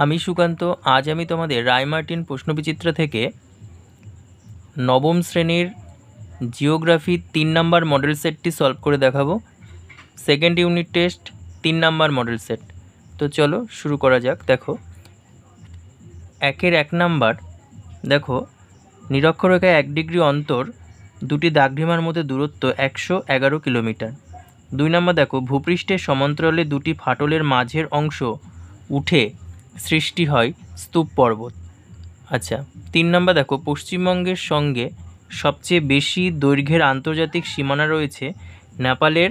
আমি সুকান্ত। আজ আমি তোমাদের রায়মার্টিন প্রশ্নবিচিত্র থেকে নবম শ্রেণীর জিওগ্রাফি 3 নম্বর মডেল সেটটি সলভ করে দেখাবো। সেকেন্ড ইউনিট টেস্ট 3 নম্বর মডেল সেট। তো চলো শুরু করা যাক। দেখো 1 নম্বর, দেখো নিরক্ষরেখায় 1 ডিগ্রি অন্তর দুটি দাগঢিমার মধ্যে দূরত্ব 111 কিলোমিটার। 2 নম্বর, দেখো ভূপৃষ্ঠের সমান্তরালে দুটি ফাটলের মাঝের অংশ উঠে সৃষ্টি হয় স্তূপ পর্বত। আচ্ছা 3 নম্বর, দেখো পশ্চিমবঙ্গের সঙ্গে সবচেয়ে বেশি দৈর্ঘ্যের আন্তর্জাতিক সীমানা রয়েছে নেপালের,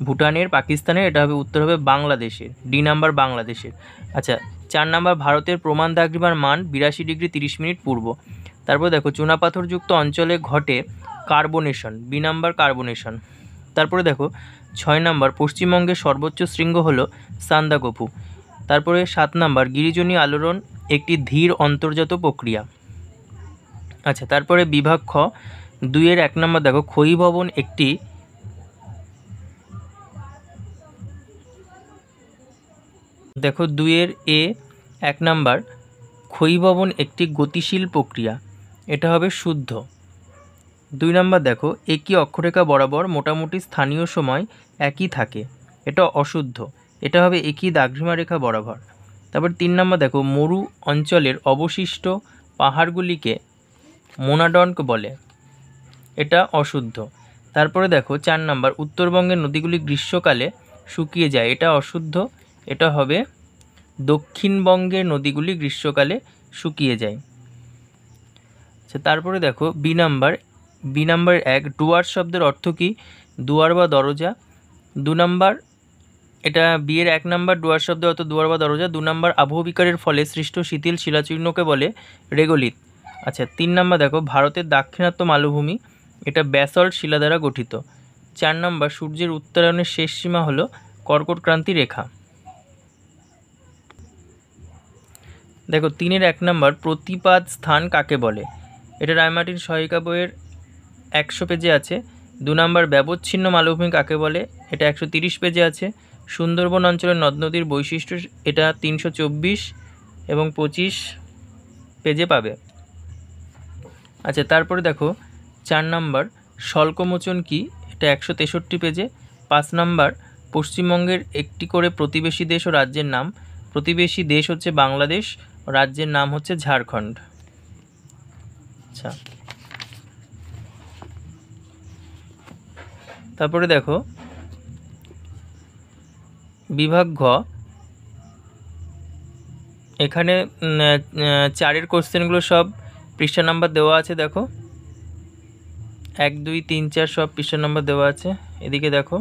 ভুটানের, পাকিস্তানের, এটা হবে উত্তর হবে বাংলাদেশের, ডি নাম্বার বাংলাদেশের। আচ্ছা 4 নম্বর, ভারতের প্রমাণ দাগঢিমার মান 82 ডিগ্রি 30 মিনিট পূর্ব। তারপর দেখো চুনাপাথরযুক্ত অঞ্চলে ঘটে কার্বনেশন, বি নাম্বার কার্বনেশন। তারপরে দেখো 6 নম্বর, পশ্চিমবঙ্গের সর্বোচ্চ শৃঙ্গ হলো সান্দাকফু। তারপরে 7 নম্বর, গিরিজনী আলোড়ন একটি ধীর অন্তর্জাত প্রক্রিয়া। আচ্ছা তারপরে বিভাগ খ 2-এর 1 নম্বর, দেখো ক্ষয়ীভবন একটি দেখো 2-এর এ 1 নম্বর, ক্ষয়ীভবন একটি গতিশীল প্রক্রিয়া, এটা হবে শুদ্ধ। 2 নম্বর, দেখো একই অক্ষরেখা বরাবর মোটামুটি স্থানীয় সময় একই থাকে, এটা অশুদ্ধ, এটা হবে একই দাগঢিমা রেখা বরাবর। তারপর 3 নম্বর, দেখো মরু অঞ্চলের অবশিষ্ট পাহাড়গুলিকে মোনাডন্ক বলে, এটা অশুদ্ধ। তারপরে দেখো 4 নম্বর, উত্তরবঙ্গের নদীগুলি গ্রীষ্মকালে শুকিয়ে যায়, এটা অশুদ্ধ, এটা হবে দক্ষিণবঙ্গের নদীগুলি গ্রীষ্মকালে শুকিয়ে যায়। আচ্ছা তারপরে দেখো বি নাম্বার 1, ডুয়ার্স শব্দের অর্থ কী? দুয়ার বা দরজা। 2 নম্বর, এটা বি এর 1 নম্বর, ডুয়ার শব্দের অর্থ দুয়ার বা দরজা। 2 নম্বর, আবহবিকারের ফলে সৃষ্ট শিথিল শিলাচূর্ণকে বলে রেগোলিথ। আচ্ছা 3 নম্বর, দেখো ভারতের দাক্ষিণাত্য মালভূমি, এটা ব্যাসল্ট শিলা দ্বারা গঠিত। 4 নম্বর, সূর্যের উত্তরায়ণের শেষ সীমা হলো কর্কটক্রান্তি রেখা। দেখো 3-এর 1 নম্বর, প্রতিপাদ স্থান কাকে বলে? এটা রায়মার্টিন সহায়িকা বইয়ের 100 পেজে আছে। 2 নম্বর, ব্যবচ্ছিন্ন মালভূমি কাকে বলে? এটা 130 পেজে আছে। সুন্দরবন অঞ্চলের নদ নদীর বৈশিষ্ট্য, এটা 324 এবং 25 পেজে পাবে। আচ্ছা তারপরে দেখো 4 নম্বর, স্বল্পমোচন কি? এটা 163 পেজে। 5 নম্বর, পশ্চিমবঙ্গের একটি করে প্রতিবেশী দেশ ও রাজ্যের নাম। প্রতিবেশী দেশ হচ্ছে বাংলাদেশ, রাজ্যের নাম হচ্ছে ঝাড়খণ্ড। আচ্ছা তারপরে দেখো বিভাগ ঘ, এখানে 4-এর কোশ্চেনগুলো সব পৃষ্ঠা নাম্বার দেওয়া আছে। দেখো 1, 2, 3, 4 সব পৃষ্ঠা নাম্বার দেওয়া আছে। এদিকে দেখো